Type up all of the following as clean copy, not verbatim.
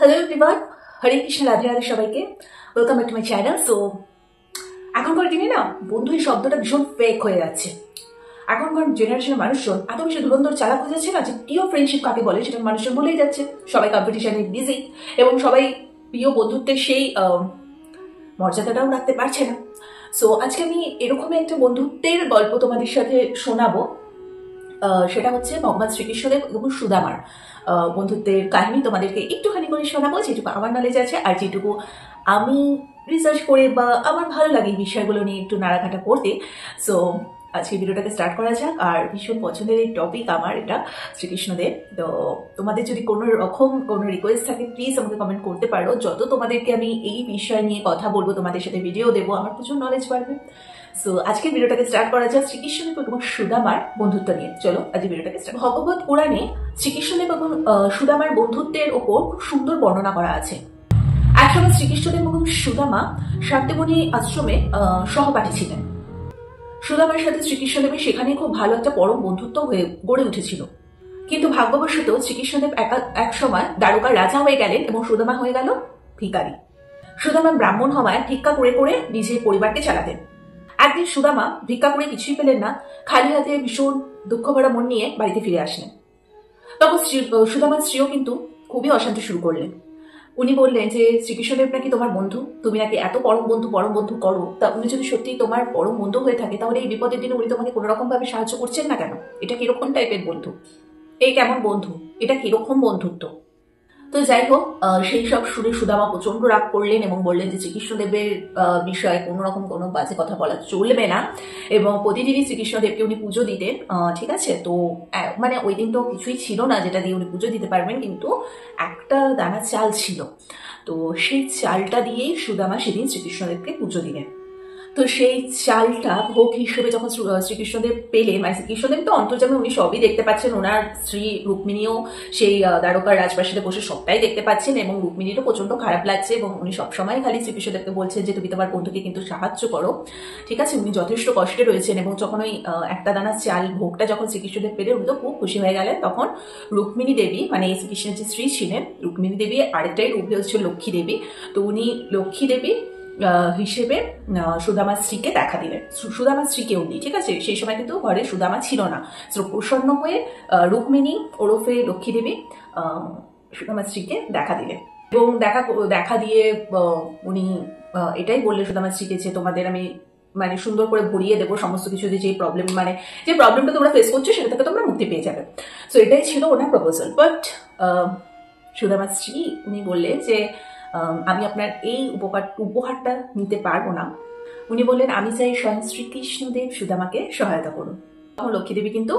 Hello everyone, হরে কৃষ্ণ, রাধে রাধে সবাইকে। Welcome back to my channel. So এখনকার দিনে না বন্ধু এই শব্দটা ভীষণ ফেক হয়ে যাচ্ছে। এখনকার জেনারেশনের মানুষজন এত বেশি ধুরন্ধর চালাক হয়ে যাচ্ছে না যে প্রিয় ফ্রেন্ডশিপ কাকে বলে সেটা মানুষজন বলেই যাচ্ছে। সবাই কম্পিটিশনে বিজি এবং সবাই প্রিয় বন্ধুত্বের সেই মর্যাদাটাও রাখতে পারছে না। সো আজকে আমি এরকমই একটা বন্ধুত্বের গল্প তোমাদের সাথে শোনাবো। সেটা হচ্ছে ভগবান শ্রীকৃষ্ণদেব এবং সুদামার বন্ধুত্বের কাহিনী তোমাদেরকে একটুখানি করে শোনাবো, যেটুকু আমার নলেজ আছে আর যেটুকু আমি রিসার্চ করে বা আমার ভালো লাগে এই বিষয়গুলো নিয়ে একটু নাড়াঘাটা করতে। সো আজকে ভিডিওটাকে স্টার্ট করা যাক। আর ভীষণ পছন্দের এই টপিক আমার, এটা শ্রীকৃষ্ণদেব। তো তোমাদের যদি কোনো রকম কোনো রিকোয়েস্ট থাকে প্লিজ আমাকে কমেন্ট করতে পারো। যত তোমাদেরকে আমি এই বিষয় নিয়ে কথা বলবো, তোমাদের সাথে ভিডিও দেবো, আমার প্রচুর নলেজ বাড়বে। সো আজকের ভিডিওটাকে স্টার্ট করা যাক শ্রীকৃষ্ণদেব এবং সুদামার বন্ধুত্ব নিয়ে। চলো আজকে ভিডিওটাকে স্টার্ট। ভগবত পুরাণে শ্রীকৃষ্ণদেব এবং সুদামার বন্ধুত্বের ওপর খুব সুন্দর বর্ণনা করা আছে। একসময় শ্রীকৃষ্ণদেব এবং সুদামা শান্তিবনী আশ্রমে সহপাঠী ছিলেন। সুদামার সাথে শ্রীকৃষ্ণদেবের সেখানে খুব ভালো একটা পরম বন্ধুত্ব হয়ে গড়ে উঠেছিল। কিন্তু ভাগ্যবশত শ্রীকৃষ্ণদেব এক সময় দ্বারকার রাজা হয়ে গেলেন এবং সুদামা হয়ে গেল ভিখারি। সুদামা ব্রাহ্মণ হওয়ায় ভিক্ষা করে করে নিজের পরিবারকে চালাতেন। একদিন সুদামা ভিক্ষা করে কিছুই পেলেন না, খালি হাতে ভীষণ দুঃখ ভরা মন নিয়ে বাড়িতে ফিরে আসলেন। তখন সুদামার স্ত্রীও কিন্তু খুবই অশান্তি শুরু করলেন। উনি বললেন যে শ্রীকৃষ্ণদেব নাকি তোমার বন্ধু, তুমি নাকি এত পরম বন্ধু করো, তা উনি যদি সত্যি তোমার পরম বন্ধু হয়ে থাকে তাহলে এই বিপদের দিনে উনি তোমাকে কোনো রকম ভাবে সাহায্য করছেন না কেন? এটা কিরকম টাইপের বন্ধু? এই কেমন বন্ধু? এটা কিরকম বন্ধুত্ব? তো যাই হোক, সেই সব শুনে সুদামা প্রচন্ড রাগ করলেন এবং বললেন যে শ্রীকৃষ্ণদেবের বিষয়ে কোনো রকম কোনো বাজে কথা বলা চলবে না এবং প্রতিদিনই শ্রীকৃষ্ণদেবকে উনি পুজো দিতেন। ঠিক আছে, তো মানে ওই দিন তো কিছুই ছিল না যেটা দিয়ে উনি পুজো দিতে পারবেন, কিন্তু একটা দানা চাল ছিল। তো সেই চালটা দিয়েই সুদামা সেদিন শ্রীকৃষ্ণদেবকে পুজো দিলেন। তো সেই চালটা ভোগ হিসেবে যখন শ্রীকৃষ্ণদেব পেলেন, মানে শ্রীকৃষ্ণদেব তো অন্তর্যামী, উনি সবই দেখতে পাচ্ছেন। ওনার স্ত্রী রুক্মিণীও সেই দ্বারকার রাজপ্রাসাদে বসে সবটাই দেখতে পাচ্ছেন এবং রুক্মিণীরও প্রচন্ড খারাপ লাগছে এবং উনি সবসময় খালি শ্রীকৃষ্ণদেবকে বলছেন যে তুমি তোমার বন্ধুকে কিন্তু সাহায্য করো। ঠিক আছে, উনি যথেষ্ট কষ্টে রয়েছেন এবং যখন ওই একটা দানা চাল ভোগটা যখন শ্রীকৃষ্ণদেব পেলেন উনি তো খুব খুশি হয়ে গেলেন। তখন রুক্মিণী দেবী, মানে শ্রীকৃষ্ণের যে স্ত্রী ছিলেন রুক্মিণী দেবী, আরেকটাই রূপ হচ্ছে লক্ষ্মী দেবী। তো উনি লক্ষ্মী দেবী হিসেবে সুদামার স্ত্রীকে দেখা দিলেন। সুদামার স্ত্রীকে উনি, ঠিক আছে, সেই সময় কিন্তু ঘরে সুদামা ছিল না। প্রসন্ন হয়ে রুক্মিণী ওরফে লক্ষ্মী দেবী সুদামার স্ত্রীকে দেখা দিলেন এবং দেখা দিয়ে উনি এটাই বললেন সুদামার স্ত্রীকে যে তোমাদের আমি মানে সুন্দর করে ভরিয়ে দেবো সমস্ত কিছু, যে প্রবলেম মানে যে প্রবলেমটা তোমরা ফেস করছো সেটা থেকে তোমরা মুক্তি পেয়ে যাবে। সো এটাই ছিল ওনার প্রপোজাল। বাট সুদামার স্ত্রী উনি বললেন যে আমি আপনার এই উপহারটা নিতে পারবো না। উনি বললেন আমি চাই স্বয়ং শ্রীকৃষ্ণদেব সুদামাকে সহায়তা করুন। তখন লক্ষ্মী দেবী কিন্তু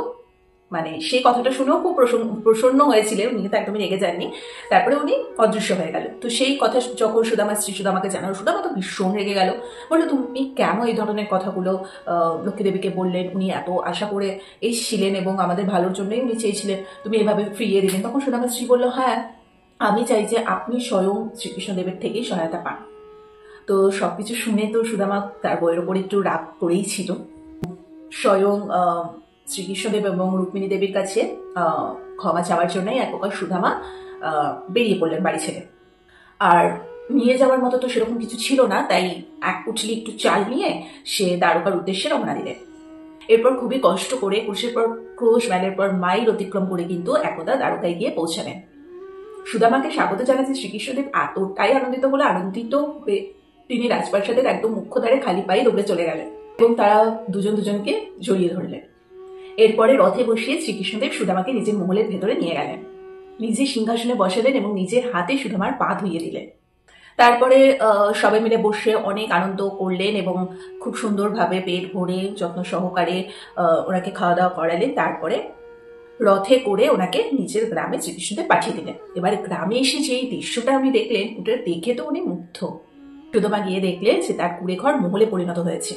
মানে সেই কথাটা শুনেও খুব প্রসন্ন হয়েছিলেন, উনি কিন্তু একদমই রেগে যাননি। তারপরে উনি অদৃশ্য হয়ে গেল। তো সেই কথা যখন সুদামার স্ত্রী সুদামাকে জানালো, সুদামা তো ভীষণ রেগে গেল, বললো তুমি কেন এই ধরনের কথাগুলো লক্ষ্মী দেবীকে বললেন? উনি এত আশা করে এসেছিলেন এবং আমাদের ভালোর জন্যই উনি চেয়েছিলেন, তুমি এভাবে ফিরিয়ে দিলেন। তখন সুদামার স্ত্রী বললো হ্যাঁ, আমি চাই যে আপনি স্বয়ং শ্রীকৃষ্ণদেবের থেকেই সহায়তা পান। তো সবকিছু শুনে তো সুদামা তার বইয়ের ওপর একটু রাগ করেই ছিল। স্বয়ং শ্রীকৃষ্ণদেব এবং রুক্মিণী দেবীর কাছে ক্ষমা চাওয়ার জন্যই এক প্রকার সুদামা বেরিয়ে পড়লেন বাড়ি ছেড়ে। আর নিয়ে যাওয়ার মতো তো সেরকম কিছু ছিল না, তাই এক পুটলি একটু চাল নিয়ে সে দ্বারকার উদ্দেশ্যে রওনা দিলেন। এরপর খুবই কষ্ট করে ক্রুশের পর ক্রুশ, মাইলের পর মাইল অতিক্রম করে কিন্তু একদা দ্বারকায় গিয়ে পৌঁছালেন। সুদামাকে স্বাগত জানাতে শ্রীকৃষ্ণদেব এতটাই আনন্দিত হয়ে তিনি রাজপ্রাসাদের একদম মুখ্য দ্বারে খালি পায়ে দৌড়ে চলে গেলেন এবং তারা দুজনকে জড়িয়ে ধরলেন। এরপরে রথে বসিয়ে শ্রীকৃষ্ণদেব সুদামাকে নিজের মহলের ভেতরে নিয়ে গেলেন, নিজে সিংহাসনে বসালেন এবং নিজের হাতে সুদামার পা ধুইয়ে দিলেন। তারপরে সবাই মিলে বসে অনেক আনন্দ করলেন এবং খুব সুন্দরভাবে পেট ভরে যত্ন সহকারে ওনাকে খাওয়া দাওয়া করালেন। তারপরে রথে করে ওনাকে নিজের গ্রামে শ্রীকৃষ্ণদেব পাঠিয়ে দিলেন। এবার গ্রামে এসে যে দৃশ্যটা উনি দেখলেন, ওটা দেখে তো উনি মুগ্ধ। সুদামা গিয়ে দেখলেন যে তার কুড়ে ঘর মহলে পরিণত হয়েছে,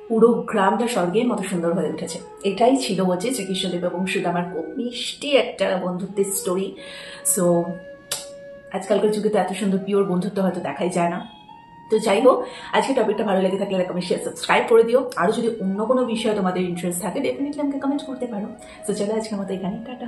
পুরো গ্রামটা স্বর্গের মতো সুন্দর হয়ে উঠেছে। এটাই ছিল হচ্ছে শ্রীকৃষ্ণদেব এবং সুদামার খুব মিষ্টি একটা বন্ধুত্বের স্টোরি। সো আজকালকার যুগে তো এত সুন্দর পিওর বন্ধুত্ব হয়তো দেখাই যায় না। তো যাই হোক, আজকে টপিকটা ভালো লেগে থাকলে লাইক, কমেন্ট, শেয়ার, সাবস্ক্রাইব করে দিও। আরো যদি অন্য কোনো বিষয়ে তোমাদের ইন্টারেস্ট থাকে ডেফিনেটলি আমাকে কমেন্ট করতে পারো। তো চলো আজকের মতো এখানে টাটা।